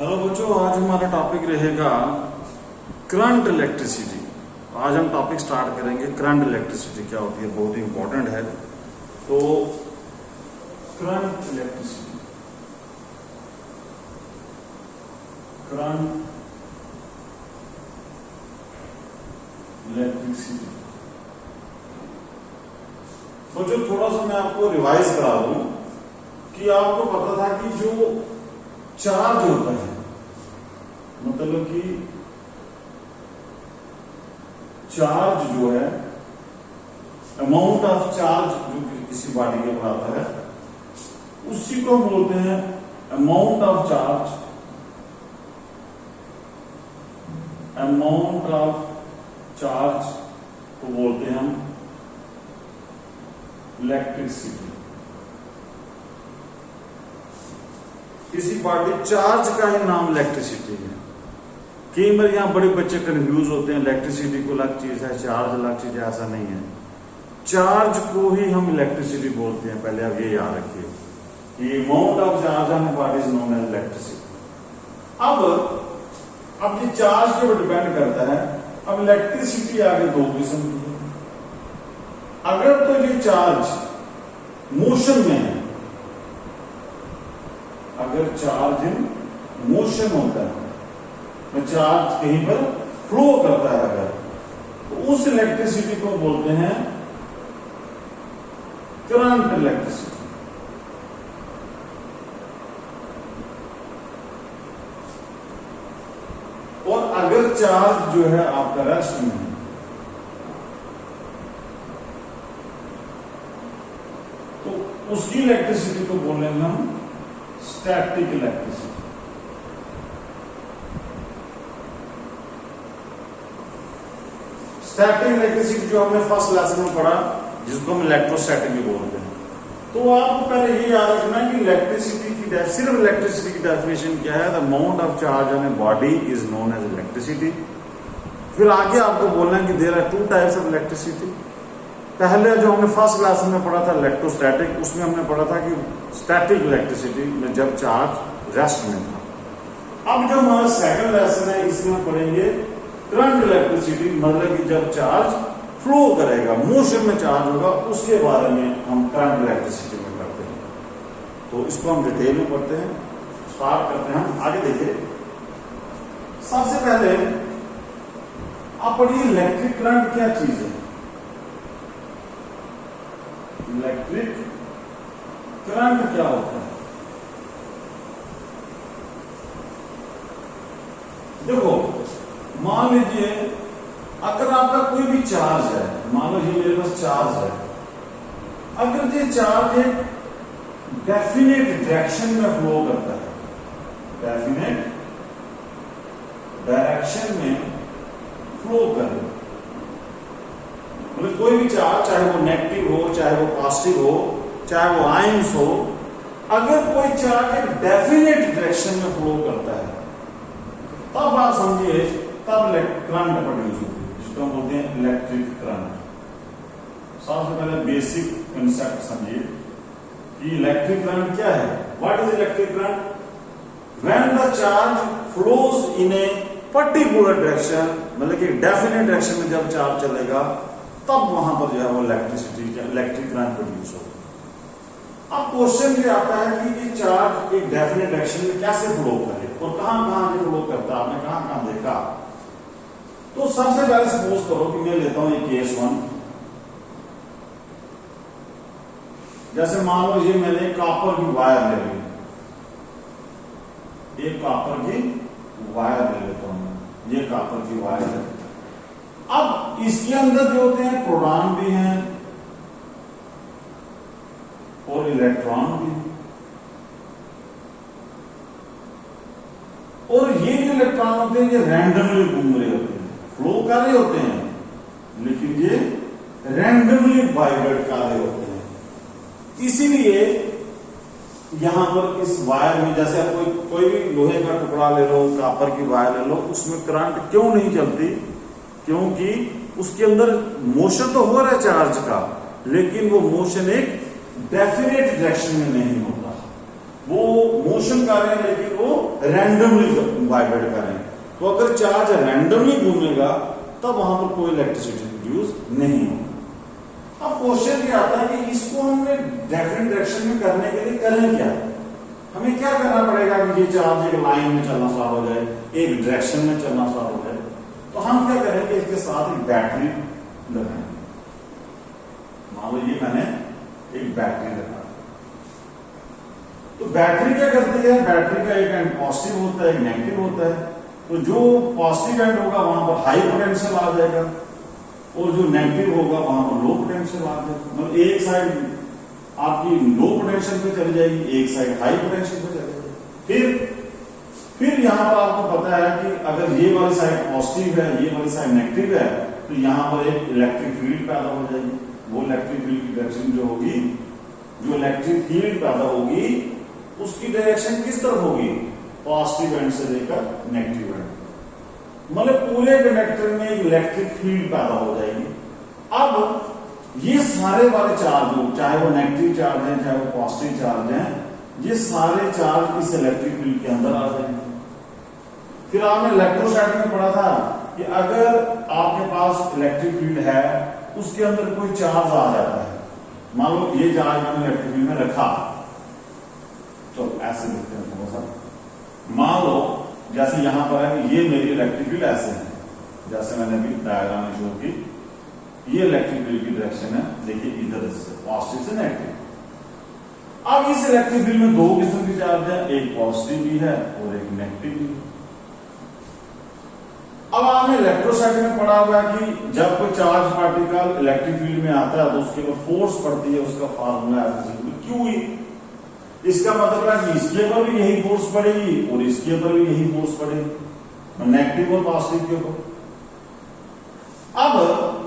Hello बच्चों, आज हमारा टॉपिक रहेगा करंट इलेक्ट्रिसिटी। आज हम टॉपिक स्टार्ट करेंगे करंट इलेक्ट्रिसिटी क्या होती है, बहुत ही इंपॉर्टेंट है। तो करंट इलेक्ट्रिसिटी, करंट इलेक्ट्रिसिटी बच्चों, थोड़ा सा मैं आपको रिवाइज करा दूं कि आपको पता था कि जो चार्ज होता है, मतलब कि चार्ज जो है, अमाउंट ऑफ चार्ज जो किसी बॉडी के ऊपर आता है उसी को बोलते हैं amount of charge. Amount of charge को बोलते हैं हम इलेक्ट्रिसिटी। किसी बॉडी चार्ज का ही नाम इलेक्ट्रिसिटी है। कई बार यहां बड़े बच्चे कंफ्यूज होते हैं, इलेक्ट्रिसिटी को अलग चीज है, चार्ज अलग चीज है। ऐसा नहीं है, चार्ज को ही हम इलेक्ट्रिसिटी बोलते हैं। पहले आप ये याद रखिए कि amount of charge on body is known as electricity. अब ये चार्ज के ऊपर डिपेंड करता है। अब इलेक्ट्रिसिटी आगे दो किस्म की है। अगर तो ये चार्ज मोशन में है, अगर चार्ज इन मोशन होता है, चार्ज कहीं पर फ्लो करता है अगर, तो उस इलेक्ट्रिसिटी को बोलते हैं करंट इलेक्ट्रिसिटी। और अगर चार्ज जो है आपका रेस्ट में है, तो उसकी इलेक्ट्रिसिटी को बोलेंगे हम स्टैटिक इलेक्ट्रिसिटी। स्टैटिक इलेक्ट्रिसिटी जो हमने फर्स्ट लेसन में पढ़ा, जिसको हम इलेक्ट्रोस्टैटिक भी बोलते हैं। तो आपको पहले ये याद रखना है कि इलेक्ट्रिसिटी की सिर्फ इलेक्ट्रिसिटी की डेफिनेशन क्या है, the amount of charge on a body is known as electricity. फिर आगे आपको बोलना है कि there are two types of electricity. पहले जो हमने फर्स्ट क्लास में पढ़ा था इलेक्ट्रोस्टैटिक, उसमें हमने पढ़ा था कि स्टैटिक इलेक्ट्रिसिटी में जब चार्ज रेस्ट में था। अब जो हमारा सेकंड लेसन है, इसमें हम पढ़ेंगे करंट इलेक्ट्रिसिटी, मतलब कि जब चार्ज फ्लो करेगा, मोशन में चार्ज होगा, उसके बारे में हम करंट इलेक्ट्रिसिटी में पढ़ते हैं। तो इसको हम डिटेल में पढ़ते हैं, स्टार्ट करते हैं। हम आगे देखिए, सबसे पहले आप पढ़िए इलेक्ट्रिक करंट क्या चीज है। इलेक्ट्रिक करंट क्या होता है? देखो, मान लीजिए अगर आपका कोई भी चार्ज है, मान लो ये मेरे पास चार्ज है, अगर ये चार्ज एक डेफिनेट डायरेक्शन में फ्लो करता है, डेफिनेट डायरेक्शन में फ्लो करे, मतलब कोई भी चार्ज, चाहे वो नेगेटिव हो, चाहे वो पॉजिटिव हो, चाहे वो आयंस हो, अगर कोई चार्ज एक डेफिनेट डायरेक्शन में फ्लो करता है, तब आप समझिए तब करंट प्रोड्यूस होती है, जिसको हम बोलते हैं इलेक्ट्रिक करंट। सबसे पहले बेसिक कंसेप्ट समझिए कि इलेक्ट्रिक करंट क्या है। What is electric current? When the charge flows in a particular direction, मतलब कि डेफिनेट डायरेक्शन में जब चार्ज चलेगा, तब वहां पर जो है वो इलेक्ट्रिसिटी, इलेक्ट्रिक करंट प्रोड्यूस होगा। अब क्वेश्चन ये आता है कि ये चार्ज एक डेफिनेट डायरेक्शन में कैसे फ्लो करे और कहां कहां ये फ्लो करता है, आपने कहां कहां देखा। तो सबसे पहले सपोज करो कि मैं लेता हूं ये केस 1। जैसे मान लो ये मैंने कॉपर की वायर ले ली, एक कॉपर की वायर ले लेता हूं, ये कॉपर की वायर है। अब इसके अंदर जो होते हैं प्रोटॉन भी हैं और इलेक्ट्रॉन भी, और ये जो इलेक्ट्रॉन होते हैं ये रैंडमली घूम रहे होते हैं, फ्लो कर रहे होते हैं, लेकिन ये रैंडमली वाइब्रेट कर रहे होते हैं। इसीलिए यहां पर इस वायर में, जैसे आप कोई भी लोहे का टुकड़ा ले लो, कॉपर की वायर ले लो, उसमें करंट क्यों नहीं चलती? क्योंकि उसके अंदर मोशन तो हो रहा है चार्ज का, लेकिन वो मोशन एक डेफिनेट डायरेक्शन में नहीं होता। वो मोशन कर रहे हैं लेकिन वो रैंडमली वाइब्रेट कर रहे हैं। तो अगर चार्ज रैंडमली घूमेगा तब वहां पर कोई इलेक्ट्रिसिटी प्रोड्यूस नहीं होगा। अब क्वेश्चन ये आता है कि इसको हमने डेफिनेट डायरेक्शन में करने के लिए करें क्या? हमें क्या करना पड़ेगा कि ये चार्ज एक लाइन में चलना स्टार्ट हो जाए, एक डायरेक्शन में चलना स्टार्ट हो जाए। तो हम क्या करेंगे, इसके साथ एक बैटरी लगाएंगे। मान लो ये मैंने एक बैटरी लगा, तो बैटरी क्या करती है, बैटरी का एक एंड पॉजिटिव होता है, एक नेगेटिव होता है। तो जो पॉजिटिव एंड होगा वहां पर हाई पोटेंशियल आ जाएगा और जो नेगेटिव होगा वहां पर लो पोटेंशियल आ जाएगा। मतलब एक साइड आपकी लो पोटेंशियल पे चली जाएगी, एक साइड हाई पोटेंशियल पे चली जाएगी। फिर यहां पर आपको पता है कि अगर ये वाली साइड पॉजिटिव है, ये वाली साइड नेगेटिव है, तो यहां पर एक इलेक्ट्रिक फील्ड पैदा हो जाएगी। वो इलेक्ट्रिक फील्ड की डायरेक्शन जो होगी, जो इलेक्ट्रिक फील्ड पैदा होगी उसकी डायरेक्शन किस तरफ होगी, पॉजिटिव एंड से लेकर नेगेटिव एंड। मतलब पूरे कंडक्टर में एक इलेक्ट्रिक फील्ड पैदा हो जाएगी। अब ये सारे वाले चार्ज हो, चाहे वो नेगेटिव चार्ज है चाहे वो पॉजिटिव चार्ज है, ये सारे चार्ज इस इलेक्ट्रिक फील्ड के अंदर आ जाएंगे। फिर आपने इलेक्ट्रोस्टैटिक में पढ़ा था कि अगर आपके पास इलेक्ट्रिक फील्ड है उसके अंदर कोई चार्ज आ जाता है, मान लो ये चार्ज मैंने इलेक्ट्रिक फील्ड में रखा, तो ऐसे देखते हैं थोड़ा सा। मान लो जैसे यहां पर है कि ये मेरी इलेक्ट्रिक फील्ड ऐसे है, जैसे मैंने अभी डायग्राम में शो की, ये इलेक्ट्रिक फील्ड की डायरेक्शन है, देखिए इधर से पॉजिटिव से नेगेटिव। अब इस इलेक्ट्रिक फील्ड में दो किस्म के चार्ज है, एक पॉजिटिव भी है और एक नेगेटिव भी है। अब आपने इलेक्ट्रोस्टैटिक में पढ़ा हुआ है कि जब कोई चार्ज पार्टिकल इलेक्ट्रिक फील्ड में आता है तो उसके ऊपर फोर्स पड़ती है, उसका फार्मूला है क्यू। इसका मतलब है कि इसके ऊपर भी यही फोर्स पड़ेगी और इसके ऊपर भी यही फोर्स पड़ेगी, नेगेटिव और पॉजिटिव के ऊपर। अब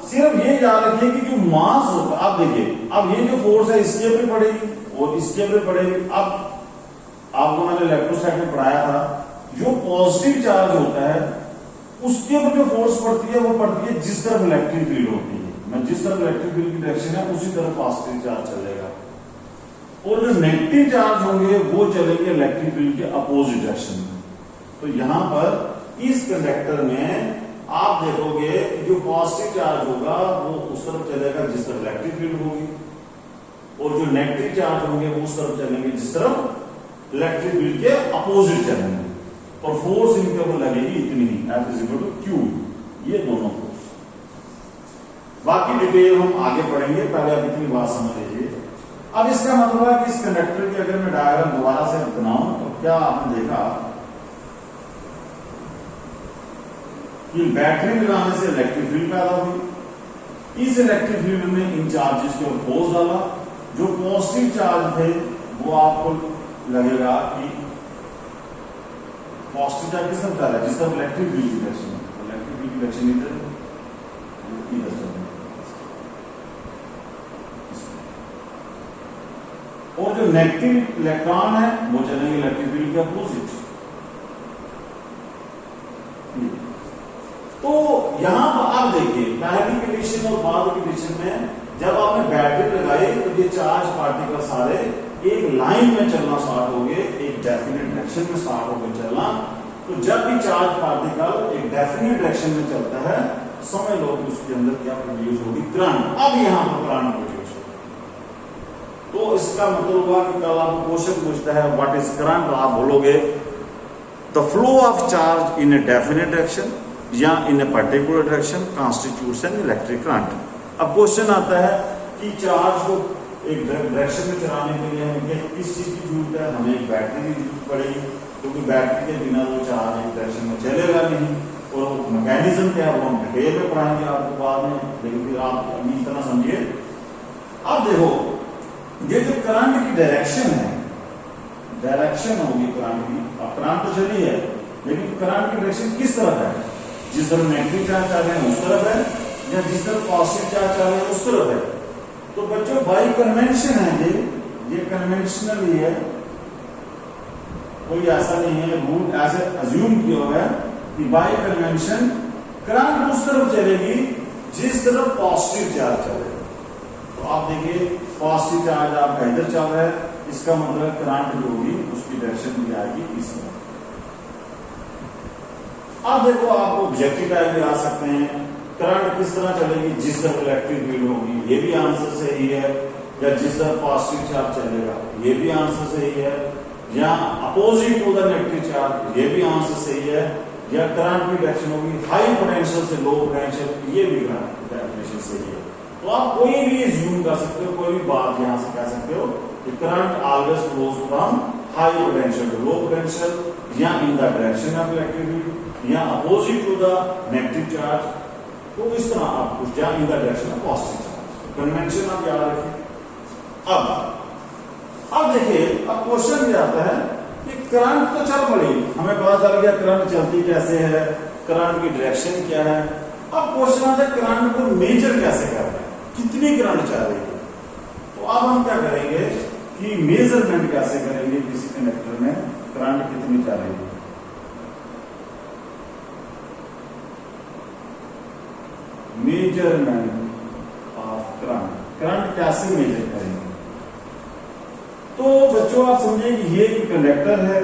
सिर्फ ये याद रखिए कि जो मास होगा, आप देखिए अब ये जो फोर्स है इसके ऊपर पड़ेगी और इसके ऊपर पड़ेगी। अब आपको मैंने इलेक्ट्रोस्टैटिक में पढ़ाया था, जो पॉजिटिव चार्ज होता है उसके ऊपर जो फोर्स पड़ती है वो पड़ती है जिस तरफ इलेक्ट्रिक फील्ड होती है। मैं जिस तरफ इलेक्ट्रिक फील्ड की डायरेक्शन है उसी तरफ पॉजिटिव चार्ज चलेगा, और जो नेगेटिव चार्ज होंगे वो चलेंगे इलेक्ट्रिक फील्ड के अपोजिट डायरेक्शन में। तो यहां पर इस कंडक्टर में आप देखोगे जो पॉजिटिव चार्ज होगा वो उस तरफ चलेगा जिस तरफ इलेक्ट्रिक फील्ड होगी, और जो नेगेटिव चार्ज होंगे वो उस तरफ चलेंगे जिस तरफ इलेक्ट्रिक फील्ड के अपोजिट चलेंगे, और फोर्स इनके ऊपर लगेगी इतनी ही, F = Q, ये दोनों फोर्स। बाकी डिटेल हम आगे पढ़ेंगे, पहले आप इतनी बात समझ लीजिए। अब इसका मतलब है कि इस कंडक्टर की अगर मैं डायग्राम दोबारा से बनाऊं तो क्या आपने देखा कि बैटरी लगाने से इलेक्ट्रिक फील्ड पैदा हुई। इस इलेक्ट्रिक फील्ड में इन चार्जेस के ऊपर फोर्स डाला, जो पॉजिटिव चार्ज थे वो आपको लगेगा कि पॉजिटिव चार्ज किस तरफ डाला, जिस तरफ इलेक्ट्रिक फील्ड की डायरेक्शन है, इलेक्ट्रिक फील्ड की डायरेक्शन इधर और जो नेगेटिव इलेक्ट्रॉन है वो चलेंगे इलेक्ट्रिक फील्ड के अपोजिट। तो यहां पर आप देखिए पहली कंडीशन और बाद की कंडीशन में जब आपने बैटरी लगाई तो ये चार्ज पार्टिकल सारे एक लाइन में चलना स्टार्ट हो गए, एक डेफिनेट डायरेक्शन में स्टार्ट हो गए चलना। तो जब भी चार्ज पार्टिकल एक डेफिनेट डायरेक्शन में चलता है समझ लो कि उसके अंदर क्या प्रोड्यूस होगी, करंट। अब यहां पर करंट प्रोड्यूस होगा। तो इसका मतलब हुआ कि कल आपको क्वेश्चन पूछता है व्हाट इज करंट, तो आप बोलोगे the flow of charge in a definite direction या in a particular direction constitutes an electric current. अब क्वेश्चन आता है कि चार्ज को एक डायरेक्शन में चलाने के लिए हमें किस चीज की जरूरत है, हमें एक बैटरी की जरूरत पड़ेगी, क्योंकि बैटरी के बिना वो चार्ज एक डायरेक्शन में चलेगा नहीं। और मैकेनिज्म क्या है वो हम डिटेल में पढ़ाएंगे आपको बाद में, लेकिन फिर आप अभी इतना समझिए। अब देखो ये जो करंट की डायरेक्शन है, डायरेक्शन होगी करंट की। अब करंट तो चली है लेकिन करंट की डायरेक्शन किस तरफ है, जिस तरफ नेगेटिव चार्ज चल रहे हैं उस तरफ है या जिस तरफ पॉजिटिव चार्ज चल रहे हैं उस तरफ है। तो बच्चों बाई कन्वेंशन है ये कन्वेंशनल ही है, कोई ऐसा नहीं है रूल ऐसे अज्यूम किया हुआ है कि बाई कन्वेंशन करंट उस तरफ चलेगी जिस तरफ पॉजिटिव चार्ज चलेगा। तो आप देखिए पॉजिटिव चार्ज आपका इधर चल रहा है, इसका मतलब करंट जो होगी उसकी डायरेक्शन भी आएगी इस तरह। अब देखो आप ऑब्जेक्टिव टाइप में आ सकते हैं, करंट किस तरह चलेगी, जिस तरह इलेक्ट्रिक फील्ड होगी, ये भी आंसर सही है, या जिस तरह पॉजिटिव चार्ज चलेगा ये भी आंसर सही है, या opposite to the negative charge ये भी आंसर सही है, या करंट की डायरेक्शन होगी हाई पोटेंशियल से लो पोटेंशियल ये भी डेफिनेशन सही है। तो आप कोई भी ज्यूम कर सकते हो, कोई भी बात यहां से कह सकते हो कि current always flows from high potential to low potential, या in the direction of electric field, या opposite to the negative charge. तो इस तरह आप कुछ, या in the direction of positive charge, convention आप याद रखें। अब देखिए, अब क्वेश्चन ये आता है कि करंट तो चल पड़ी, हमें पता चल गया करंट चलती कैसे है, करंट की डायरेक्शन क्या है। अब क्वेश्चन आता है करंट को मेजर कैसे करना है, कितनी करंट चल रही है। तो अब हम क्या करेंगे कि मेजरमेंट कैसे करेंगे किसी कंडक्टर में करंट कितनी चल रही है। मेजरमेंट ऑफ करंट, करंट कैसे मेजर करेंगे। तो बच्चों आप समझे कि ये एक कंडक्टर है,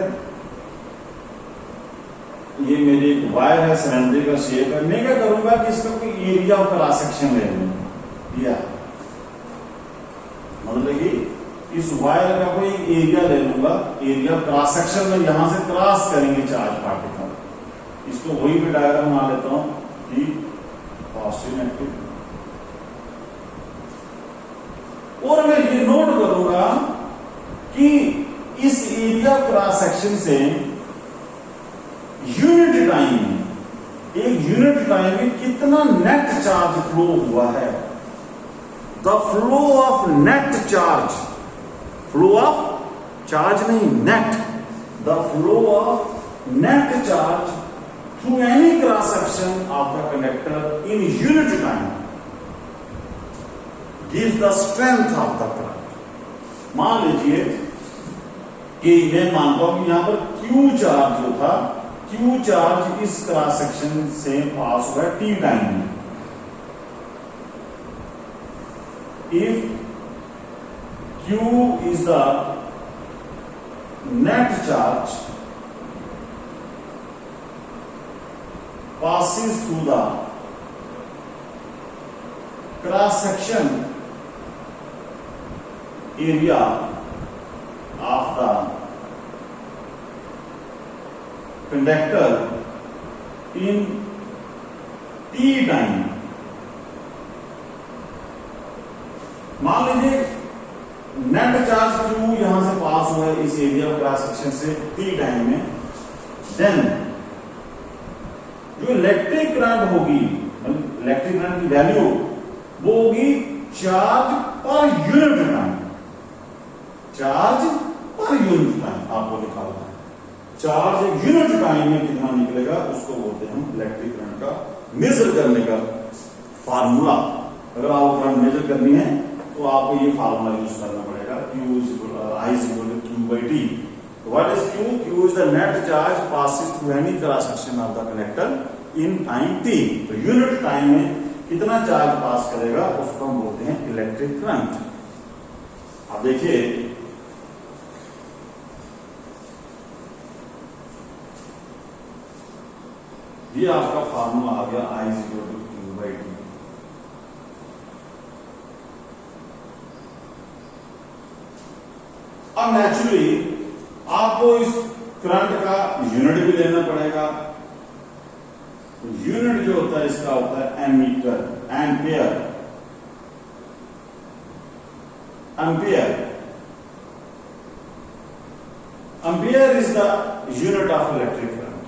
ये मेरी एक वायर है, सिलेंड्रिकल शेप है। मैं क्या करूंगा कि इसका कोई एरिया ऑफ क्रॉस सेक्शन ले लूंगा, या मतलब कि इस वायर का कोई एरिया ले लूंगा, एरिया क्रॉस सेक्शन में यहां से क्रॉस करेंगे चार्ज पार्टिकल। इसको वही भी डायग्राम बना लेता हूं कि पॉजिटिव नेगेटिव, और मैं ये नोट करूंगा कि इस एरिया क्रॉस सेक्शन से यूनिट टाइम में, एक यूनिट टाइम में कितना नेट चार्ज फ्लो हुआ है। The flow of net charge, flow of charge नहीं net, the flow of net charge through any cross section of the conductor in unit time gives the strength of the current. मान लीजिए कि मैं मानता हूं कि यहां पर Q चार्ज जो था, Q चार्ज इस क्रॉस सेक्शन से पास हुआ है T टाइम में। If Q is the net charge passes through the cross section area of the conductor in T time, मान लीजिए नेट चार्ज Q यहां से पास हुआ है इस एरिया क्रॉस सेक्शन से T टाइम में, देन जो इलेक्ट्रिक करंट होगी, इलेक्ट्रिक करंट की वैल्यू वो होगी charge per unit time, charge per unit time आपको लिखा हुआ है। चार्ज यूनिट टाइम में कितना निकलेगा उसको बोलते हैं हम इलेक्ट्रिक करंट का मेजर करने का फार्मूला। अगर आपको करंट मेजर करनी है तो आपको ये फार्मूला यूज करना पड़ेगा, Q is equal to Q by T। What is Q? Q is the net charge passes through any cross section of the conductor in time T। तो यूनिट टाइम में कितना चार्ज पास करेगा उसको हम बोलते हैं इलेक्ट्रिक करंट। अब देखिए ये आपका फार्मूला आ गया, I is equal to Q by T। अब नेचुरली आपको इस करंट का यूनिट भी लेना पड़ेगा। यूनिट जो होता है इसका होता है ammeter, ampere, ampere, ampere is the unit of electric current.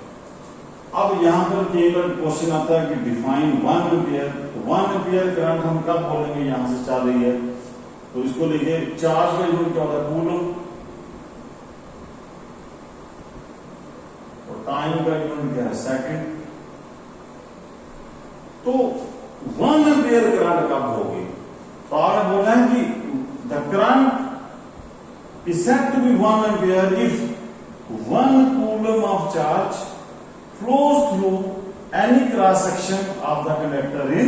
अब यहां पर केवल क्वेश्चन आता है कि डिफाइन 1 एम्पियर। 1 एम्पियर करंट हम कब बोलेंगे यहां से चल रही है, तो इसको लेके चार्ज का यूनिट क्या होता है कूलम, और टाइम का यूनिट क्या है सेकंड। तो 1 एम्पियर करंट कब होगी, तो आपने बोला है कि the current is said to be 1 ampere if 1 coulomb of charge flows through any cross section of the conductor in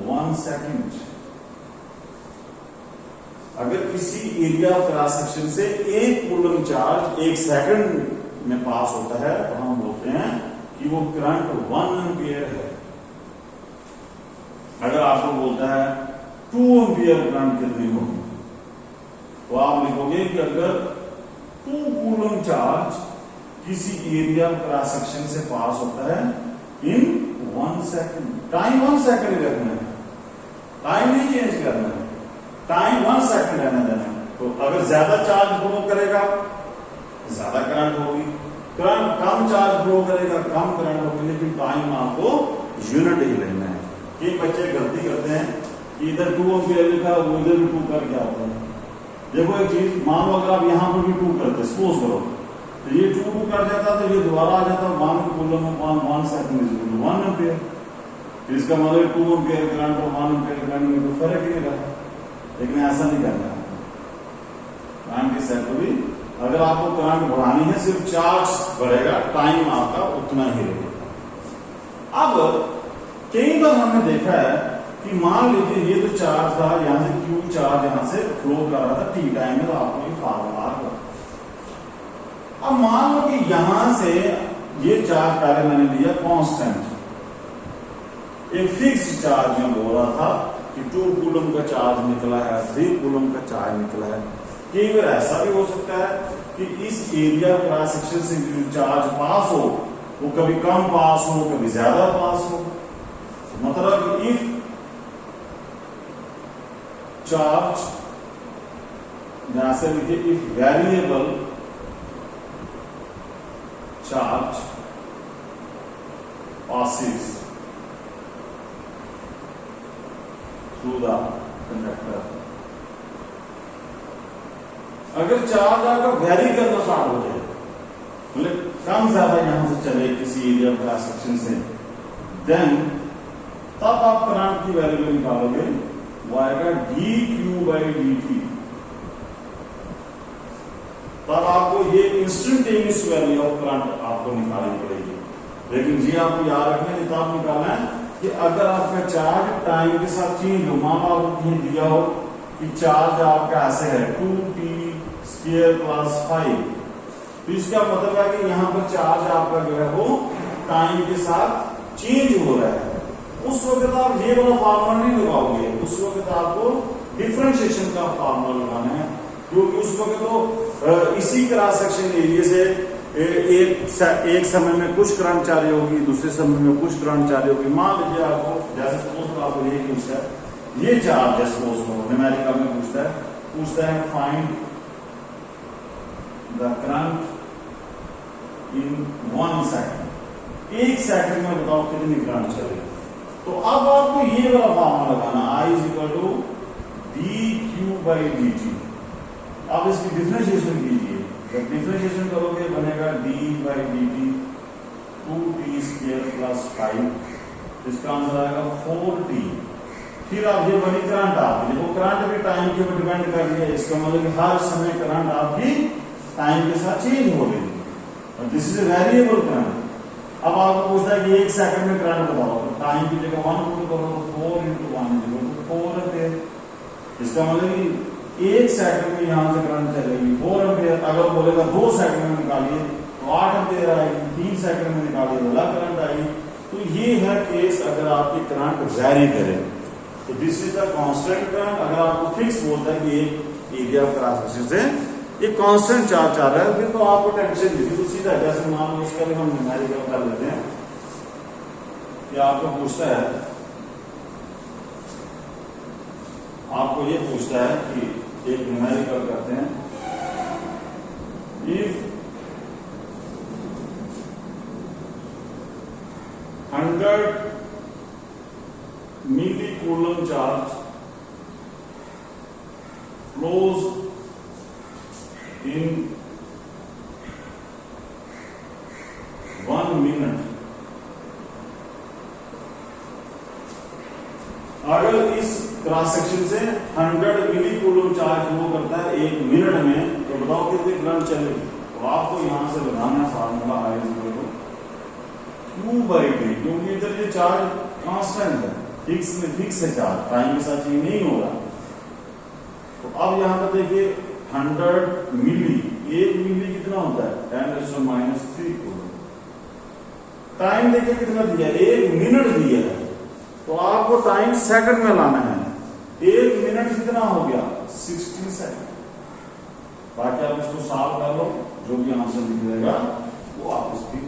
1 second। अगर किसी एरिया ऑफ क्रॉस सेक्शन से 1 कूलम चार्ज 1 सेकंड में पास होता है तो हम बोलते हैं कि वो करंट 1 एम्पियर है। अगर आपको बोलता है 2 एम्पियर करंट कितनी होगी तो आप लिखोगे कि अगर 2 कूलम चार्ज किसी एरिया क्रॉस सेक्शन से पास होता है इन 1 सेकंड, टाइम 1 सेकंड रखना है, टाइम नहीं चेंज करना है, टाइम 1 सेकंड रहना देना है। तो अगर ज्यादा चार्ज फ्लो करेगा ज्यादा करंट होगी, करंट कम चार्ज फ्लो करेगा कम करंट होगी, लेकिन टाइम आपको यूनिट ही लेना है। ये बच्चे गलती करते हैं कि इधर 2 एम्पियर लिखा वो इधर भी 2 करके आता है। देखो एक चीज, मान लो अगर आप यहाँ पर भी 2 करते, सपोज करो तो ये 2 कर जाता तो ये दोबारा आ जाता 1 कूलम 1 सेकंड इज 1 एम्पियर। इसका मतलब 2 एम्पियर करंट और 1 एम्पियर करंट में तो फर्क ही नहीं रहा, लेकिन ऐसा नहीं करना है। करंट की साइड भी अगर आपको करंट बढ़ानी है सिर्फ चार्ज बढ़ेगा, टाइम आपका उतना ही रहेगा। अब कई बार हमने देखा है कि मान लीजिए ये तो चार्ज था, यहां से क्यू चार्ज यहां से फ्लो कर रहा था टी टाइम में, तो आपको ये फार्मूला आ गया। अब मान लो कि यहां से ये चार्ज पहले मैंने लिया कांस्टेंट, एक फिक्स चार्ज में बोल रहा था कि 2 कूलम का चार्ज निकला है, 3 कूलम का चार्ज निकला है। कई बार ऐसा भी हो सकता है कि इस एरिया क्रॉस सेक्शन से जो चार्ज पास हो वो कभी कम पास हो कभी ज्यादा पास हो। मतलब इफ चार्ज, यहां से लिखिए if variable charge passes through the conductor, अगर चार्ज आपका वेरी करना स्टार्ट हो जाए, मतलब कम ज्यादा यहां से चले किसी एरिया क्रॉस सेक्शन से, देन तब आप करंट की वैल्यू निकालोगे, वो आएगा dq/dt। तब आपको ये इंस्टेंटेनियस वैल्यू ऑफ करंट आपको निकालनी पड़ेगी। लेकिन जी आपको याद रखना है, तब निकालना है कि अगर आपका चार्ज टाइम के साथ चेंज हो, मान लो आपको कहीं दिया हो कि चार्ज आपका ऐसे है 2t² + 5, तो इसका मतलब है कि यहाँ पर चार्ज आपका जो है वो टाइम के साथ चेंज हो रहा है। उस वक्त आप ये वाला फार्मूला नहीं लगाओगे, उस वक्त आपको डिफरेंशिएशन का फार्मूला लगाना है, क्योंकि उस वक्त तो इसी क्रॉस सेक्शन एरिया से एक समय में कुछ करंट जारी होगी, दूसरे समय में कुछ करंट जारी होगी। मान लीजिए आपको, जैसे सपोज आपको ये पूछता है, ये चार्ज है सपोज न्यूमेरिकल में पूछता है find the current in 1 second, 1 second में बताओ कितनी करंट चलेगी। तो अब आपको ये वाला फार्मूला लगाना, I = dq/dt। आप इसकी डिफरेंशिएशन कीजिए, जब डिफरेंशिएशन करोगे बनेगा d/dt 2t² + 5, इसका आंसर आएगा 4t। फिर आप ये बनी करंट आपकी, देखो करंट भी टाइम के ऊपर डिपेंड कर रही है, इसका मतलब कि हर समय करंट आपकी टाइम के साथ चेंज हो रही है, और this is a variable current. अब आपको पूछता है कि 1 सेकंड में करंट बताओ, तो टाइम की जगह 1 पुट करो तो 4 × 1 = 4 एम्पियर। इसका मतलब कि 1 सेकंड में यहां से करंट चलेगी 4 एम्पियर। अगर बोलेगा 2 सेकंड में निकालिए तो 8 एम्पियर आएगी, 3 सेकंड में निकालिए तो अलग करंट आएगी। तो ये है केस अगर आपकी करंट वेरी करे, तो this is the constant current. अगर आपको फिक्स बोलता है कि एक एरिया क्रॉस सेक्शन से ये कांस्टेंट चार्ज आ रहा है, फिर तो आपको टेंशन नहीं थी, तो सीधा जैसे मान लो इसका भी हम न्यूमेरिकल कर लेते हैं कि आपको पूछता है, आपको ये पूछता है कि एक न्यूमेरिकल करते हैं, if 100 milli-coulomb charge flows in 1 minute, अगर इस क्रॉस सेक्शन से 100 मिली-कूलम चार्ज फ्लो करता है 1 मिनट में, तो बताओ कितनी करंट चलेगी। तो आपको यहां से लगाना है फार्मूला I = q/t, क्योंकि इधर ये चार्ज कांस्टेंट है, फिक्स है चार्ज, टाइम के साथ चेंज नहीं हो रहा। तो तो अब यहाँ पर देखिए 100 मिली, 1 मिली कितना होता है 10⁻³ कूलम। टाइम देखिए कितना दिया, 1 मिनट दिया है, तो आपको टाइम सेकंड में लाना है। 1 मिनट कितना हो गया 60 सेकंड। बाकी आप इसको सॉल्व कर लो, जो भी आंसर निकलेगा वो आप उसकी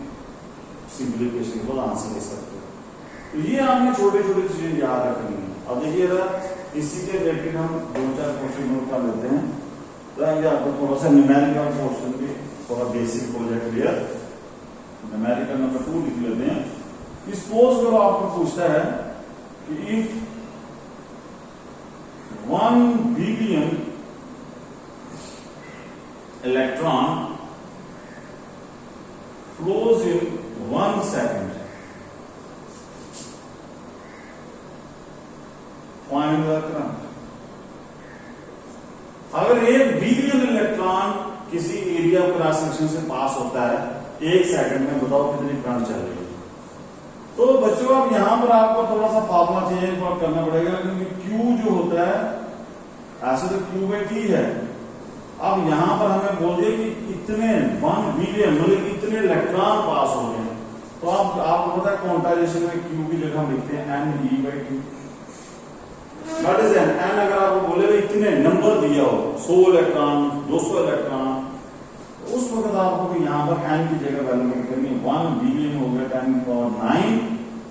सिंप्लीफिकेशन को आंसर दे सकते हो। तो ये आपने छोटे छोटे चीजें याद रखनी है। अब देखिएगा इसी के रिलेटेड हम 2-4 क्वेश्चन नोट कर लेते हैं, तो आपको थोड़ा सा न्यूमेरिकल पोर्शन भी थोड़ा बेसिक हो जाए क्लियर। न्यूमेरिकल नंबर 2 लिख लेते हैं। सपोज करो आपको पूछता है कि if 1 billion electron flows in 1 second, find the current। अगर 1 बिलियन इलेक्ट्रॉन किसी एरिया क्रॉस सेक्शन से पास होता है 1 सेकंड में, बताओ कितनी करंट चलेगी। तो बच्चों अब यहां पर आपको थोड़ा सा फॉर्मूला चेंज करना पड़ेगा, क्योंकि Q जो होता है ऐसे तो Q/T है। अब यहां पर हमें बोल दिया कि इतने 1 बिलियन मतलब इतने इलेक्ट्रॉन पास हो गए, तो अब आपको पता है क्वांटाइजेशन में Q की जगह हम लिखते हैं NE/T। What is an? N अगर आपको बोलेगा इतने नंबर दिया हो 100 इलेक्ट्रॉन 200 इलेक्ट्रॉन, तो उस वक्त आपको यहाँ पर एन की जगह वैल्यू करनी है। 1 बिलियन हो गया 10⁻9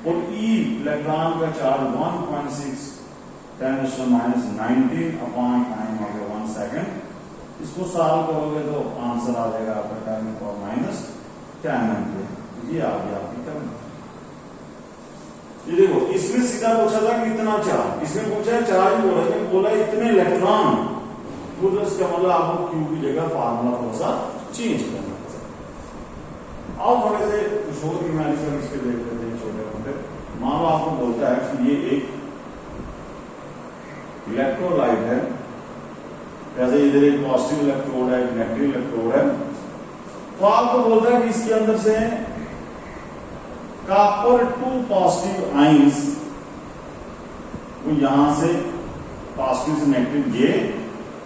और ई इलेक्ट्रॉन का चार्ज 1.6 10⁻19 अपॉन टाइम हो गया 1 सेकंड। इसको सॉल्व करोगे तो आंसर आ जाएगा आपका 10⁻10 एम्पीयर। ये आ गया आपकी करंट। ये देखो इसमें सीधा पूछा था कि इतना चार्ज, इसमें पूछा है चार्ज बोला इतने इलेक्ट्रॉन, तो इसका मतलब आपको क्यू की जगह फार्मूला थोड़ा सा चेंज करना पड़ेगा। और थोड़े से कुछ और न्यूमेरिकल इसके देख लेते हैं छोटे मोटे। मान लो आपको बोलता है कि ये एक इलेक्ट्रोलाइट है, जैसे इधर एक पॉजिटिव इलेक्ट्रोड है, नेगेटिव इलेक्ट्रोड है, तो आपको बोलता है कि इसके अंदर से कॉपर 2 पॉजिटिव आइंस वो यहां से पॉजिटिव से नेगेटिव गए,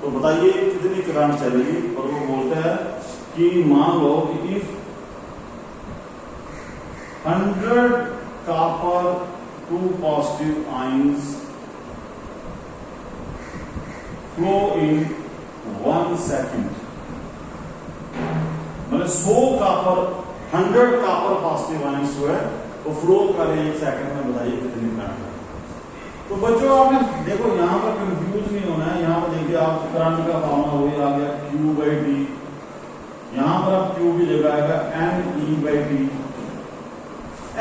तो बताइए कितनी करंट चलेगी। और वो बोलता है कि मान लो कि if 100 copper 2 positive ions flow in 1 second, मतलब 100 कॉपर 100 कॉपर पॉजिटिव आइंस जो है वो फ्लो करे 1 सेकंड में, बताइए कितनी करंट है। तो बच्चों आपने देखो यहां पर कंफ्यूज नहीं होना है। यहां पर देखिए आप करंट का फॉर्मूला वही आ गया Q/T, यहां पर आप Q की जगह आएगा NE/T।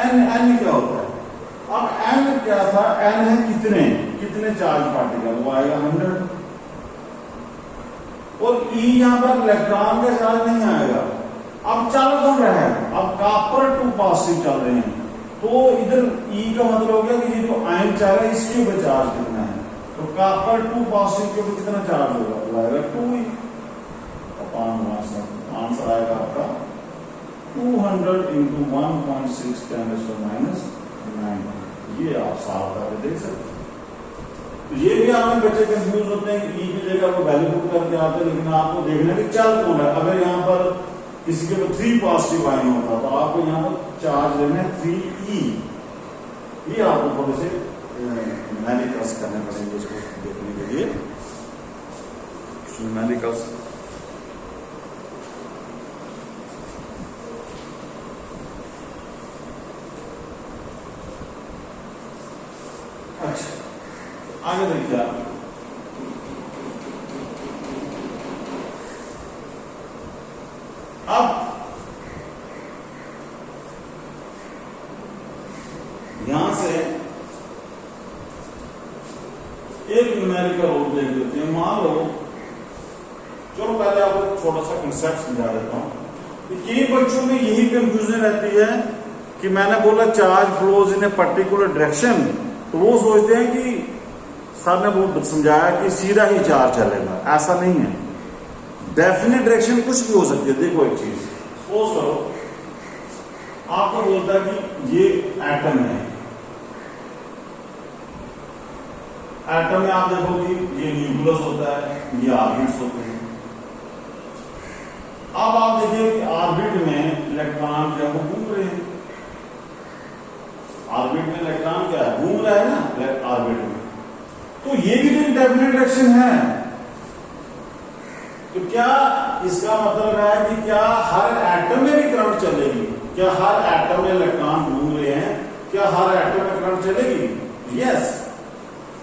N क्या होता है? अब N क्या था? N है कितने चार्ज पार्टिकल, वो आएगा 100। और E यहां पर इलेक्ट्रॉन का चार्ज नहीं आएगा। अब चल कौन रहा है? अब कॉपर 2 पॉजिटिव चल रहे हैं, तो इधर E का मतलब हो गया कि ये जो आयन चल रहा है इसके ऊपर चार्ज कितना है, तो कॉपर 2 पॉजिटिव के ऊपर कितना चार्ज होगा? तो आएगा 2 अपॉन 1। आंसर आएगा आपका 200 × 1.6 10⁻9। ये आप सॉल्व करके देख सकते हैं। तो ये भी आपने बच्चे कंफ्यूज होते हैं कि E की जगह वो वैल्यू पुट करके आते हैं, लेकिन आपको देखना है कि चल कौन है। अगर यहाँ पर किसी के ऊपर 3 पॉजिटिव आयन होता तो आपको यहाँ पर चार्ज लेना है 3E। ये आपको थोड़े से न्यूमेरिकल्स करने पड़ेंगे इसको देखने के लिए। न्यूमेरिकल्स अच्छा आगे देखिए आप। अब यहां से एक न्यूमेरिकल और देख लेते हैं। मान लो, चलो पहले आपको छोटा सा कंसेप्ट समझा देता हूं। कई बच्चों में यही कंफ्यूजन रहती है कि मैंने बोला charge flows in a particular direction, तो वो सोचते हैं कि सर ने वो समझाया कि सीधा ही चार्ज चलेगा। ऐसा नहीं है, डेफिनेट डायरेक्शन कुछ भी हो सकती है। देखो एक चीज सपोज करो, आपको बोलता है कि ये एटम है, एटम में आप देखो कि ये न्यूक्लियस होता है, ये ऑर्बिट्स होते हैं। अब आप देखिए कि ऑर्बिट में इलेक्ट्रॉन जो है वो घूम रहे हैं। ऑर्बिट में इलेक्ट्रॉन क्या है, घूम रहा है ना ऑर्बिट में, तो ये भी तो इंडेफिनिट डायरेक्शन है। तो क्या इसका मतलब है कि क्या हर एटम में भी करंट चलेगी? क्या हर एटम में इलेक्ट्रॉन घूम रहे हैं? क्या हर एटम में करंट चलेगी? यस,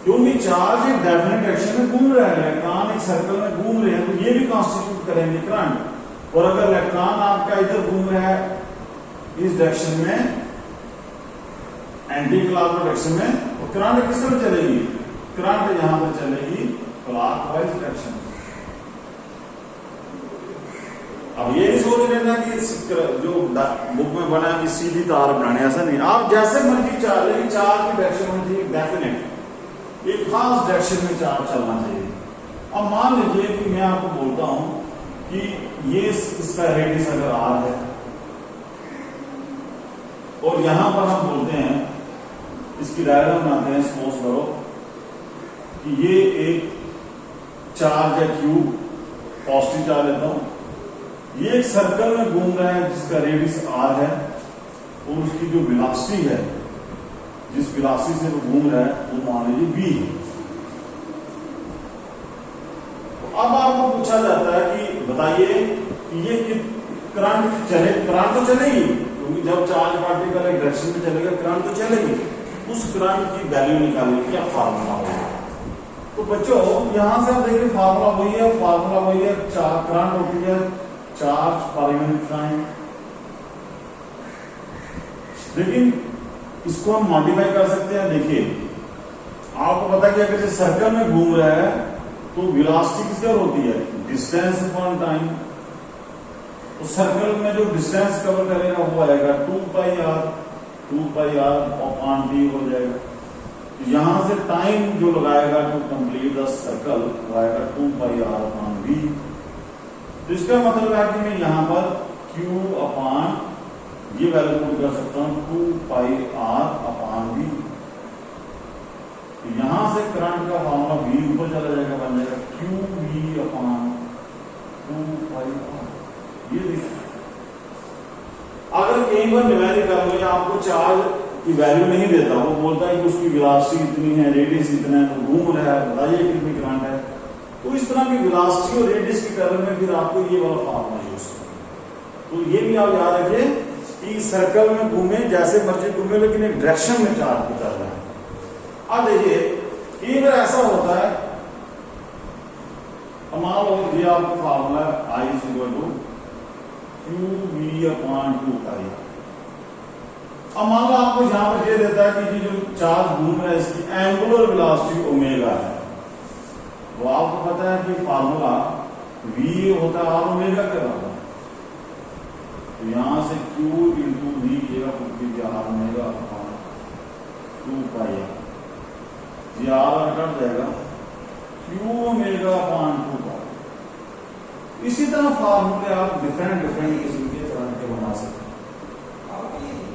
क्योंकि चार्ज एक डेफिनेट डायरेक्शन में घूम रहा है, इलेक्ट्रॉन एक सर्कल में घूम रहे हैं, तो ये भी कॉन्स्टिट्यूट करेंगे करंट। और अगर इलेक्ट्रॉन आपका इधर घूम रहा है इस डायरेक्शन में, एंटी क्लॉकवाइज डायरेक्शन में, तो करंट किस तरफ चलेगी? करंट यहां पर चलेगी क्लॉकवाइज डायरेक्शन। अब ये नहीं सोच लेना कि जो बुक में बना कि सीधी तार बनाने, ऐसा नहीं। आप जैसे मर्जी चार्ज, लेकिन चार्ज की डायरेक्शन होनी चाहिए डेफिनेट, एक खास डायरेक्शन में चार्ज चलना चाहिए। अब मान लीजिए कि मैं आपको बोलता हूं कि ये इसका रेडियस अगर आर है, और यहां पर हम बोलते हैं, इसकी डायग्राम बनाते हैं, सपोज करो कि ये एक चार्ज है क्यूब, पॉजिटिव चार्ज लेता हूं, ये एक सर्कल में घूम रहा है जिसका रेडियस आर है, और उसकी जो वेलोसिटी है, जिस वेलोसिटी से वो घूम रहा है, वो मान लीजिए v है। तो अब आपको पूछा जाता है कि बताइए कि ये करंट चले, करंट तो चलेगी, क्योंकि जब चार्ज पार्टिकल एक डायरेक्शन में चलेगा करंट तो चलेगी। उस करंट की वैल्यू निकालने क्या फार्मूला होगा? तो बच्चों यहां से आप देखिए फार्मूला वही है, फार्मूला वही है, करंट होती है चार्ज पर यूनिट टाइम। लेकिन इसको हम मॉडिफाई कर सकते हैं। देखिए आपको पता है कि अगर सर्कल में घूम रहा है तो वेलोसिटी किसका होती है, डिस्टेंस अपॉन टाइम। तो सर्कल में जो डिस्टेंस कवर करेगा वो आएगा 2πr, 2πr अपॉन d हो जाएगा। यहां से टाइम जो लगाएगा टू कंप्लीट द सर्कल वो आएगा 2πr अपॉन v। तो इसका मतलब है कि मैं यहां पर q अपॉन ये वैल्यू पुट कर सकता हूं 2πr अपॉन v। यहां से करंट का फॉर्मूला v ऊपर चला जाएगा, बन जाएगा qv अपॉन 2πr। ये देखिए अगर कहीं पर न्यूमेरिकल में आपको चार्ज की वैल्यू नहीं देता, वो बोलता है कि उसकी वेलोसिटी इतनी है, रेडियस इतना है, तो घूम रहा है, बताइए कितनी करंट है, तो इस तरह की वेलोसिटी और रेडियस के टर्म में फिर आपको ये वाला फॉर्मूला यूज करना। तो ये भी आप याद रखिए कि सर्कल में घूमे, जैसे मर्जी घूमे, लेकिन एक डायरेक्शन में चार्ज चल रहा है। अब देखिए कई बार ऐसा होता है, मान लो ये आपको फॉर्मूला I = qv अपॉन 2π। अब मान लो आपको यहां पर ये देता है कि जो चार्ज घूम रहा है इसकी एंगुलर वेलोसिटी ओमेगा है। वो आपको पता है कि फार्मूला v होता है r ओमेगा का बराबर। तो यहां से q × v जगह r ओमेगा अपॉन 2π, ये r कट जाएगा, q ओमेगा अपॉन 2π। इसी तरह फार्मूले आप डिफरेंट किस्म के करंट के बना सकते हैं,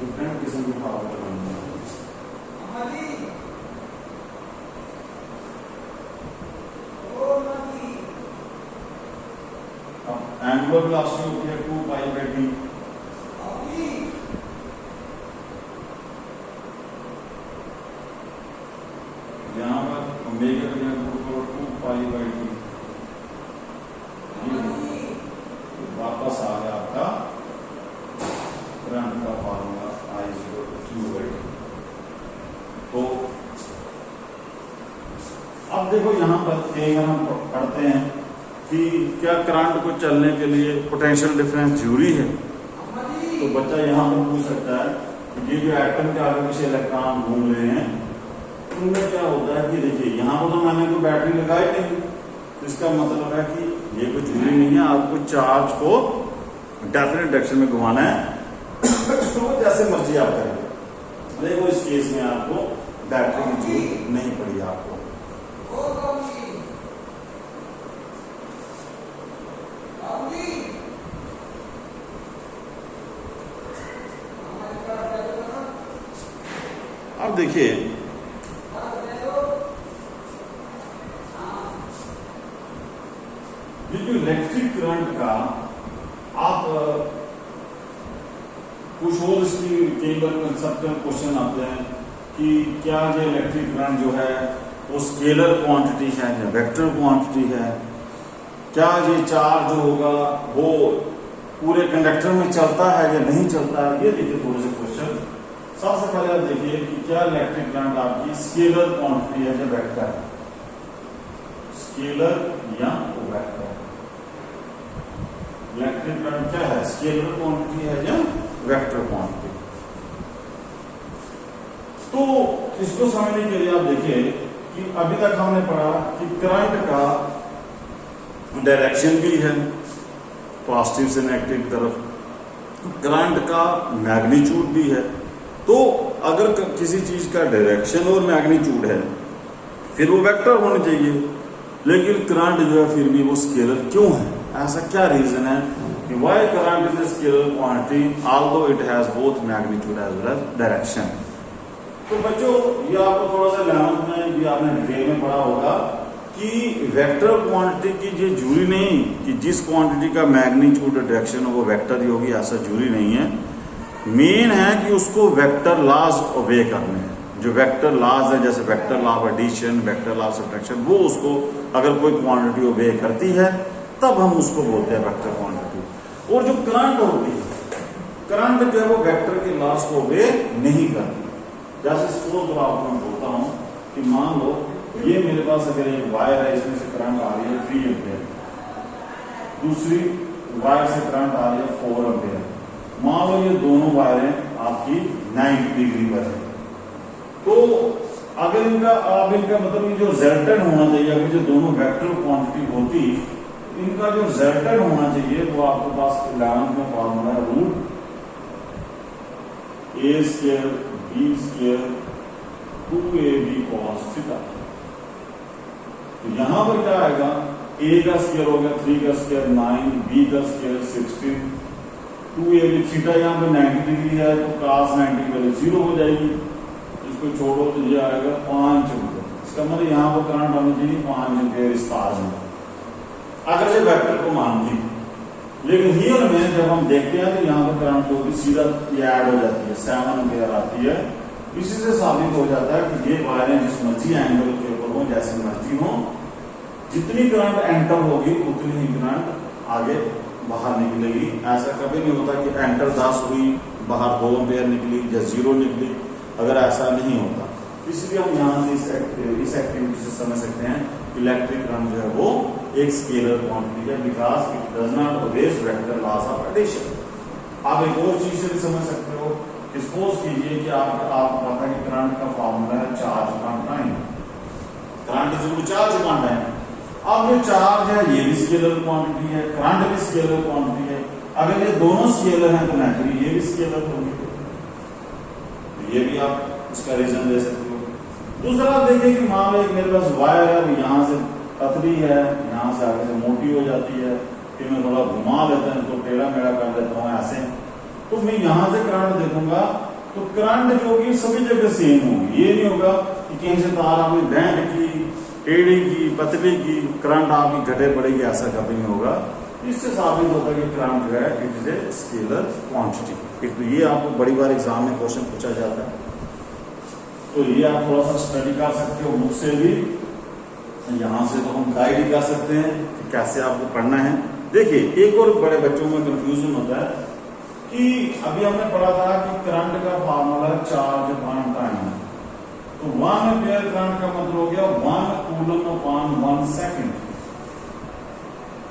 डिफरेंट किस्म के फार्मूले बनते हैं। एंगुलर वेलोसिटी होती है 2π/d। यहां पर ओमेगा की जगह 2π/d। वापस आ गया आपका करंट का फॉर्मूला I = q/d। तो अब देखो यहां पर हम पढ़ते हैं कि क्या करंट को चलने के लिए पोटेंशियल डिफरेंस जरूरी है। तो बच्चा यहां पर पूछ सकता है कि ये जो एटम के आगे पीछे इलेक्ट्रॉन घूम रहे हैं, उनमें क्या होता है कि देखिए यहां पर तो मैंने कोई बैटरी लगाई नहीं, तो इसका मतलब है कि ये कोई जरूरी नहीं है आपको चार्ज को डेफिनेट डायरेक्शन में घुमाना है। तो जैसे मर्जी आप करें। देखो इस केस में आपको बैटरी की जरूरत नहीं पड़ी आपको। अब देखिए कुछ और इसकी कई बार कंसेप्चुअल क्वेश्चन आते हैं कि क्या जो इलेक्ट्रिक करंट जो है वो स्केलर क्वांटिटी है या वेक्टर क्वांटिटी है, क्या ये चार्ज जो होगा वो पूरे कंडक्टर में चलता है या नहीं चलता है। ये देखिए थोड़े से क्वेश्चन। सबसे पहले आप देखिए कि क्या इलेक्ट्रिक करंट आपकी स्केलर क्वांटिटी है या वेक्टर है, स्केलर या वेक्टर। इलेक्ट्रिक करंट क्या है, स्केलर क्वांटिटी है या वेक्टर क्वांटिटी। तो इसको समझने के लिए आप देखिए कि अभी तक हमने पढ़ा कि करंट का डायरेक्शन भी है पॉजिटिव से नेगेटिव तरफ, करंट का मैग्नीट्यूड भी है। तो अगर किसी चीज का डायरेक्शन और मैग्नीट्यूड है फिर वो वेक्टर होने चाहिए, लेकिन करंट जो है फिर भी वो स्केलर क्यों है, ऐसा क्या रीजन है कि why current is a scalar quantity although it has both magnitude as well as direction। तो बच्चों ये आपको थोड़ा सा 11th में भी आपने डिटेल में पढ़ा होगा कि वेक्टर क्वांटिटी की ये जरूरी नहीं कि जिस क्वांटिटी का मैग्नीट्यूड डायरेक्शन हो वो वेक्टर ही होगी, ऐसा जरूरी नहीं है। मेन है कि उसको वेक्टर लॉज ओबे करने हैं। जो वेक्टर लॉज है जैसे vector law of addition, vector law of subtraction, वो उसको अगर कोई क्वांटिटी ओबे करती है तब हम उसको बोलते हैं वेक्टर क्वांटिटी। और जो करंट होती है, करंट जो है वो वेक्टर के लॉज को ओबे नहीं करती। जैसे सपोज तो आपको मैं बोलता हूं कि मान लो ये मेरे पास अगर एक वायर है, इसमें से करंट आ रही है 3 एम्पियर, दूसरी वायर से करंट आ रही है 4 एम्पियर। मान लो ये दोनों वायरें आपकी 90 डिग्री पर है, तो अगर इनका मतलब जो रिजल्टेंट होना चाहिए, अगर जो दोनों वेक्टर क्वांटिटी होती, इनका जो रिजल्टेंट होना चाहिए वो आपके पास 11th में फॉर्मूला है root A square B square 2ab cos theta. तो यहां पर क्या आएगा, a का स्क्वायर हो गया 3 का स्क्वायर 9, b का स्क्वायर 16, 2ab थीटा यहाँ पे 90 डिग्री है तो cos 90 पहले 0 हो जाएगी, इसको छोड़ो तो ये आएगा 5 एम्पियर। इसका मतलब यहाँ पर करंट आना चाहिए 5 एम्पियर इस तार में, अगर से वेक्टर को मानती। लेकिन हियर में जब हम देखते हैं तो यहाँ पर करंट जो भी सीधा ऐड हो जाती है 7 एम्पियर आती है। इसी से साबित हो जाता है कि ये वायरें जिस मर्जी एंगल के ऊपर हो, जैसे मर्जी हो, जितनी करंट एंटर होगी उतनी ही करंट आगे बाहर निकलेगी। ऐसा कभी नहीं होता कि एंटर 10 हुई बाहर 2 एम्पियर निकली या 0 निकली, अगर ऐसा नहीं होता। इसलिए हम यहाँ से इस एक्टिविटी से समझ सकते हैं इलेक्ट्रिक करंट जो है वो एक स्केलर क्वांटिटी है because it does not obeys vector laws of addition. आप एक और चीज से भी समझ सकते हो, सपोज कीजिए कि आपको पता है कि करंट का फॉर्मूला है charge upon time, current is equal to charge upon time. अब जो चार्ज है ये भी स्केलर क्वांटिटी है, करंट भी स्केलर क्वांटिटी है। अगर ये दोनों स्केलर हैं तो नेचुरली ये भी स्केलर होंगे, ये भी आप इसका रीजन दे सकते हो। दूसरा आप देखिए कि मान लो एक मेरे पास वायर है, यहाँ से पतली है, यहाँ से आगे से मोटी हो जाती है, फिर मैं थोड़ा घुमा देता हूँ, इसको टेढ़ा मेढ़ा कर देता हूँ ऐसे, तो मैं यहाँ से करंट देखूंगा तो करंट जो होगी सभी जगह सेम होगी। ये नहीं होगा कि कहीं से तार आपने बैंड की, टेढ़ी की, पतली की, करंट आपकी घटे पड़ेगी, ऐसा कभी नहीं होगा। इससे साबित होता है कि करंट जो है it is a scalar quantity. तो ये आपको बड़ी बार एग्जाम में क्वेश्चन पूछा जाता है, तो ये आप थोड़ा सा स्टडी कर सकते हो बुक से भी, यहाँ से तो हम गाइड ही कर सकते हैं कि कैसे आपको पढ़ना है। देखिए एक और बड़े बच्चों में कंफ्यूजन होता है कि अभी हमने पढ़ा था कि करंट का फार्मूला चार्ज अपॉन टाइम, तो 1 एम्पियर करंट का मतलब हो गया 1 कूलम अपॉन 1 सेकंड,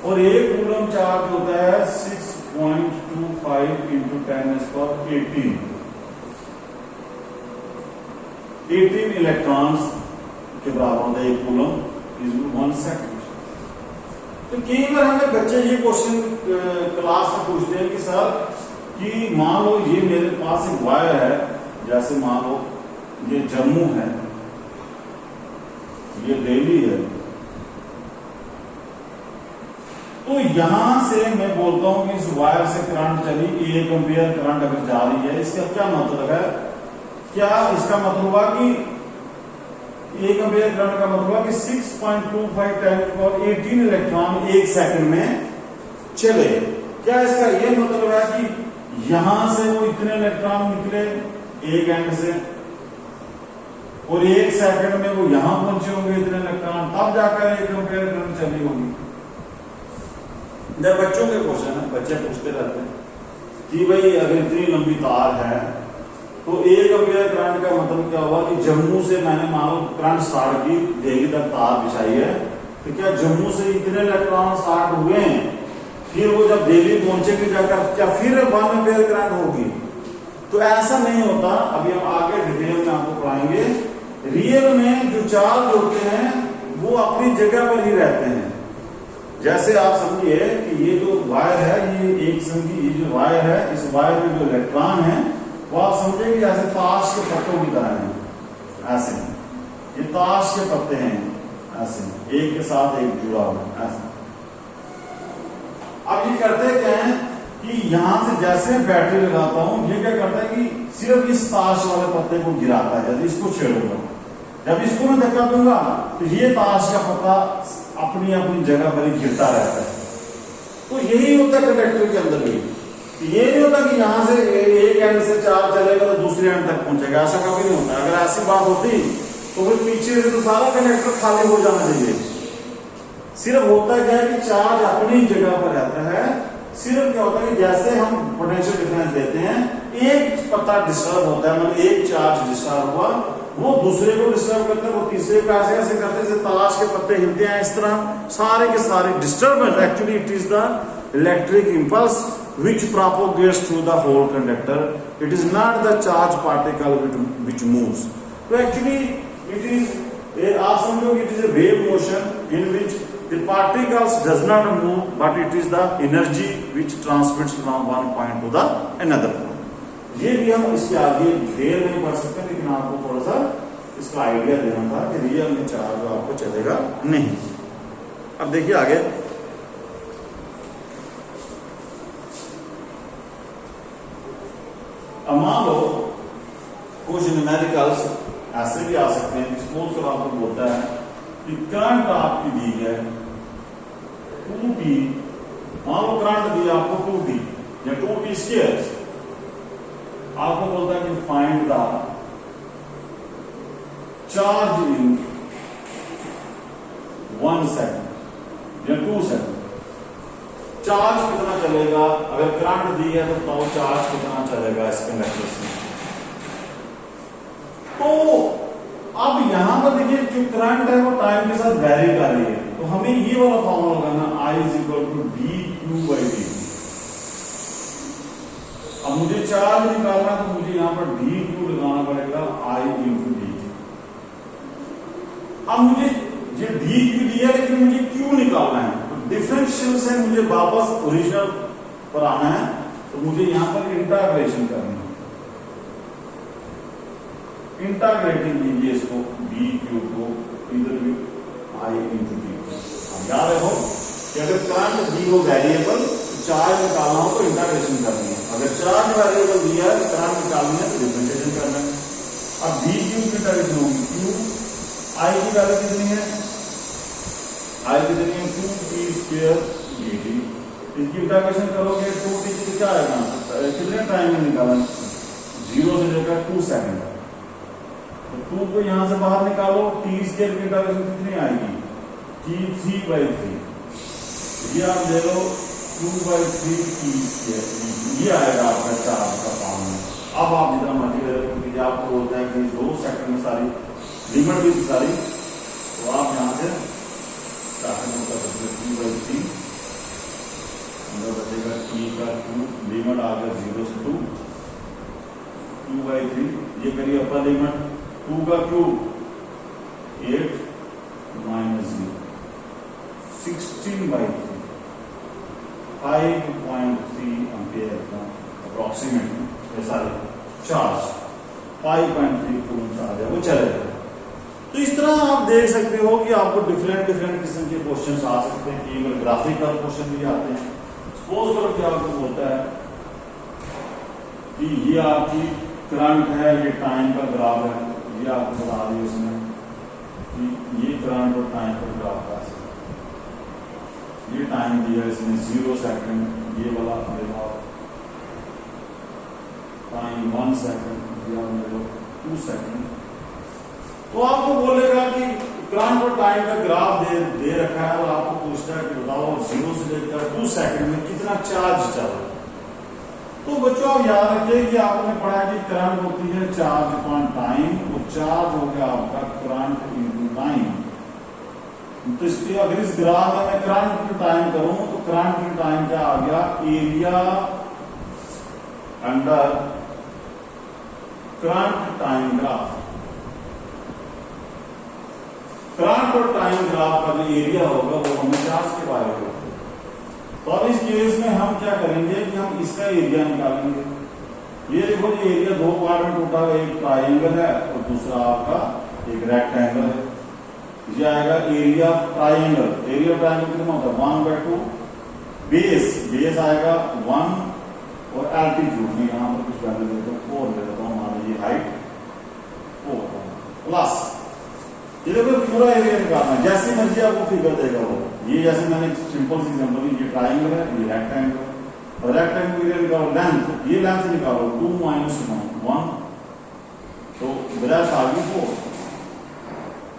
और 1 कूलम चार्ज होता है 6.25 इंटू 10⁻18 18 इलेक्ट्रॉन्स के बराबर होता है 1 कूलम इज 1 सेकंड। तो कई बार हमें बच्चे ये क्वेश्चन क्लास में पूछते हैं कि सर कि मान लो ये मेरे पास एक वायर है, जैसे मान लो ये जम्मू है, ये दिल्ली है, तो यहां से मैं बोलता हूं कि इस वायर से करंट चली 1 एम्पियर करंट अगर जा रही है, इसका क्या मतलब है? क्या इसका मतलब हुआ कि 1 एम्पियर करंट का मतलब हुआ कि 6.25 × 10⁻18 इलेक्ट्रॉन 1 सेकंड में चले। क्या इसका यह मतलब है कि यहां से वो इतने इलेक्ट्रॉन निकले एक एंड से, और 1 सेकंड में वो यहां पहुंचे होंगे इतने इलेक्ट्रॉन, तब जाकर एक कंपेयर करनी चली होगी। जब बच्चों के क्वेश्चन है, बच्चे पूछते रहते हैं कि भाई अगर इतनी लंबी तार है तो एक एम्पियर करंट का मतलब क्या हुआ कि जम्मू से मैंने मान लो करंट स्टार्ट की, दिल्ली तक तार बिछाई है, तो क्या जम्मू से इतने इलेक्ट्रॉन स्टार्ट हुए हैं, फिर वो जब दिल्ली पहुंचेगी जाकर क्या फिर 1 एम्पियर करंट होगी? तो ऐसा नहीं होता। अभी हम आगे डिटेल में आपको पढ़ाएंगे। रियल में जो चार्ज होते हैं वो अपनी जगह पर ही रहते हैं। जैसे आप समझिए कि ये जो वायर है, ये एक समझिए, ये जो वायर है, इस वायर में जो इलेक्ट्रॉन है वो आप समझेंगे जैसे ताश के पत्तों की तरह है। ऐसे ये ताश के पत्ते हैं, ऐसे एक के साथ एक जुड़ा हुआ ऐसे। अब ये करते क्या है कि यहां से जैसे बैटरी लगाता हूं, ये क्या करता है कि सिर्फ इस ताश वाले पत्ते को गिराता है। जब इसको छेड़ूंगा, जब इसको मैं धक्का दूंगा तो ये ताश का पत्ता अपनी अपनी जगह पर ही गिरता रहता है। तो यही होता है कंडक्टर के अंदर भी। ये नहीं होता कि यहां से एक एंड से चार्ज चलेगा तो दूसरे एंड तक पहुंचेगा, ऐसा कभी नहीं होता। अगर ऐसी बात होती तो फिर पीछे से तो सारा कंडक्टर खाली हो जाना चाहिए। सिर्फ होता क्या है कि चार्ज अपनी जगह पर रहता है। सिर्फ क्या होता है कि जैसे हम पोटेंशियल डिफरेंस देते हैं, एक पत्ता डिस्टर्ब होता है, मतलब एक चार्ज डिस्टर्ब हुआ, वो दूसरे को डिस्टर्ब करता है, वो तीसरे को ऐसे ऐसे करते हैं, जैसे ताश के पत्ते हिलते हैं इस तरह। सारे के सारे disturbance actually it is the electric impulse which propagates through the whole conductor. It is not the charge particle which moves. So actually it is आप समझो it is a wave motion in which the particles does not move, but it is the energy which transmits from one point to the another point. ये भी हम इसके आगे detail नहीं पढ़ सकते, लेकिन आपको थोड़ा सा इसका आइडिया देना था कि रियल में चार्ज आपको चलेगा नहीं। अब देखिए आगे, अब मान लो कुछ न्यूमेरिकल्स ऐसे भी आ सकते हैं। सपोज कर आपको बोलता है कि करंट आपकी दी है 2T, मान लो करंट दी आपको 2T या 2T स्क्वायर, आपको बोलता है कि find the charge in 1 second या 2 सेकंड। चार्ज कितना चलेगा, अगर करंट दी है तो चार्ज कितना चलेगा इस कंडक्टर से। तो अब यहां पर देखिए जो करंट है वो टाइम के साथ वेरी कर रही है, तो हमें ये वाला फॉर्मूला लगाना I = dq/dt। अब मुझे चार्ज निकालना है तो मुझे यहां पर dq लगाना पड़ेगा I × dt। अब मुझे ये dq दिया लेकिन मुझे q निकालना है, डिफरेंशियल से मुझे वापस ओरिजिनल पर आना है, तो मुझे यहां पर इंटीग्रेशन करनी है। इंटीग्रेटिंग कीजिए इसको dq को इधर भी I × dt। याद रखो कि अगर करंट दी हो वेरिएबल, तो चार्ज निकालना हो तो इंटीग्रेशन करनी है। अगर चार्ज वेरिएबल दिया है तो करंट निकालनी है तो डिफरेंशिएशन करना है। अब dq की इंटीग्रेशन होगी q, I की वैल्यू कितनी है, I कितनी है 2t² dt। इसकी इंटीग्रेशन करोगे 2t की क्या आएगा, कितने टाइम में निकाला, 0 से लेकर 2 सेकंड। तो 2 को यहां से बाहर निकालो, t² की इंटीग्रेशन कितनी आएगी, t3/3। ये आप ले लो 2/3 t², ये आएगा आपका चार्ज का फॉर्मूला। अब आप जितना मर्जी करें, आपको बोलता है कि 2 सेकंड में सारी लिमिट भी सारी, तो आप यहां से t/3 अंदर बचेगा t का 2, लिमिट आ गया 0 से 2, 2/3। ये करिए अपर लिमिट, 2 का क्यूब 8 - 0, 16/3, 5.3 एम्पियर का अप्रोक्सीमेटली ऐसा चार्ज, 5.3 कूलम चार्ज है, वो चलेगा। तो इस तरह आप देख सकते हो कि आपको डिफरेंट किस्म के क्वेश्चन आ सकते हैं, कि ग्राफिकल क्वेश्चन भी आते हैं। सपोज करो कि आपको बोलता है कि ये आपकी करंट है, ये टाइम का ग्राफ है, ये आपको बता दिया इसमें कि ये करंट और टाइम का ग्राफ का, ये टाइम दिया इसमें 0 सेकंड, ये वाला देखो टाइम 1 सेकंड या 2 सेकंड, तो आपको बोलेगा कि करंट और टाइम का ग्राफ दे रखा है और आपको पूछता है कि बताओ 0 से लेकर 2 सेकंड में कितना चार्ज चल रहा है। तो बच्चों आप याद रखिए कि आपने पढ़ा कि करंट होती है चार्ज अपॉन टाइम, और चार्ज हो गया आपका करंट इनटू टाइम। तो इसलिए अगर इस ग्राफ में मैं करंट इनटू टाइम करूं तो करंट इनटू टाइम क्या आ गया, area under current time graph. Current और टाइम ग्राफ का जो एरिया होगा वो हमें चार्ज के बारे में। तो अब इस केस में हम क्या करेंगे कि हम इसका एरिया निकालेंगे। ये देखो ये एरिया दो पार्ट में टूटा हुआ, एक ट्राइंगल है और दूसरा आपका एक रेक्टेंगल है। ये आएगा एरिया ट्राइंगल। एरिया ट्राइंगल कितना होता है 1/2। बेस आएगा 1 और एल्टीट्यूड में यहाँ पर कुछ वैल्यू देता हूँ 4 दे देता हूँ, हमारी ये हाइट 4 प्लस ये देखो पूरा एरिया निकालना है, जैसी मर्जी आपको फिगर देगा वो। ये जैसे मैंने सिंपल सी एग्जांपल दी, ये ट्राइंगल है, ये रेक्टेंगल और रेक्टेंगल एरिया निकालो लेंथ, ये लेंथ निकालो 2 - 1, तो ब्रेथ आ गई 4।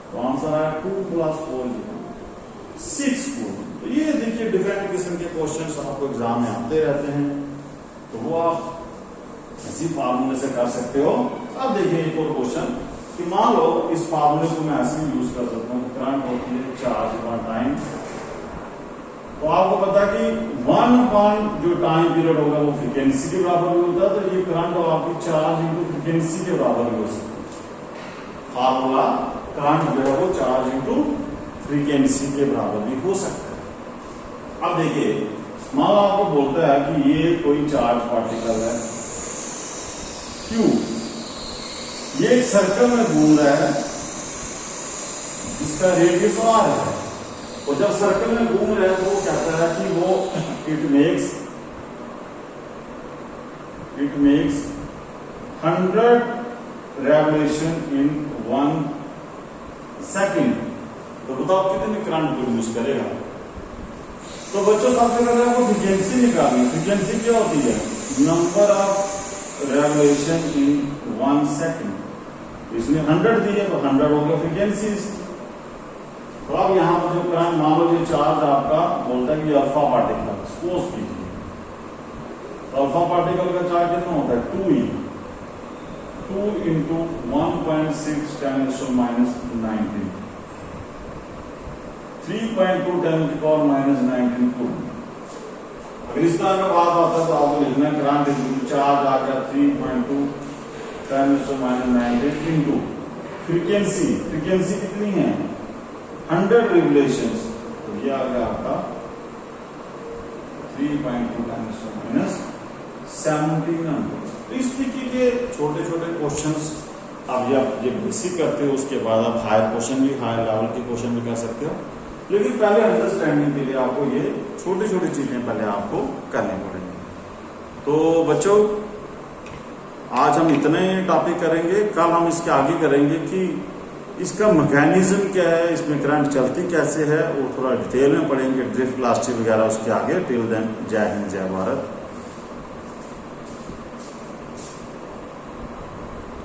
तो आंसर है 2 + 4 = 6 फुट। तो ये देखिए डिफरेंट किस्म के क्वेश्चंस आपको एग्जाम में आते रहते हैं, तो वो आप इसी फार्मूले से कर सकते हो। अब देखिए एक और क्वेश्चन कि मान लो इस फार्मूले को मैं ऐसे भी यूज कर सकता हूँ, करंट होती है चार्ज अपॉन टाइम। तो आपको पता है कि 1 अपॉन जो टाइम पीरियड होगा वो फ्रीक्वेंसी के बराबर भी होता है, तो ये करंट और आपकी चार्ज इनटू फ्रीक्वेंसी के बराबर भी हो सकता है। फार्मूला करंट जो है वो चार्ज इनटू फ्रीक्वेंसी के बराबर भी हो सकता है। अब देखिए मान लो आपको बोलता है कि ये कोई चार्ज पार्टिकल है Q, ये एक सर्कल में घूम रहा है जिसका रेडियस R है, और जब सर्कल में घूम रहा है तो वो कहता है कि वो it makes 100 revolution in 1 second. तो बताओ कितने करंट प्रोड्यूस करेगा। तो बच्चों सबसे पहले आपको फ्रीक्वेंसी निकालनी। फ्रीक्वेंसी क्या होती है, number of revolution in 1 second. इसमें 100 दी है तो 100 हो गया फ्रीक्वेंसी। तो अब यहाँ पर जो करंट मान लो ये चार्ज आपका बोलता है कि अल्फा पार्टिकल, सपोज कीजिए तो अल्फा पार्टिकल का चार्ज कितना होता है 2e, 2 × 1.6 × 10⁻⁻19, 3.2 × 10⁻⁻19 कूलम। अगर इस तरह का बात आता है तो आपको लिखना है करंट चार्ज आ गया 3.2 × 10⁻⁻19 इंटू फ्रीक्वेंसी। फ्रीक्वेंसी कितनी है 100 रिवोल्यूशंस, तो ये आ गया आपका 3.2 × 10⁻17। तो इस तरीके के छोटे छोटे क्वेश्चंस आप ये बेसिक करते हो, उसके बाद आप हायर क्वेश्चन भी, हायर लेवल के क्वेश्चन भी कर सकते हो। लेकिन पहले अंडरस्टैंडिंग के लिए आपको ये छोटी छोटी चीजें पहले आपको करनी पड़ेंगी। तो बच्चों आज हम इतने टॉपिक करेंगे, कल हम इसके आगे करेंगे कि इसका मैकेनिज्म क्या है, इसमें करंट चलती कैसे है, वो थोड़ा डिटेल में पढ़ेंगे, ड्रिफ्ट, इलास्टिक वगैरह उसके आगे। टिल देन जय हिंद, जय भारत।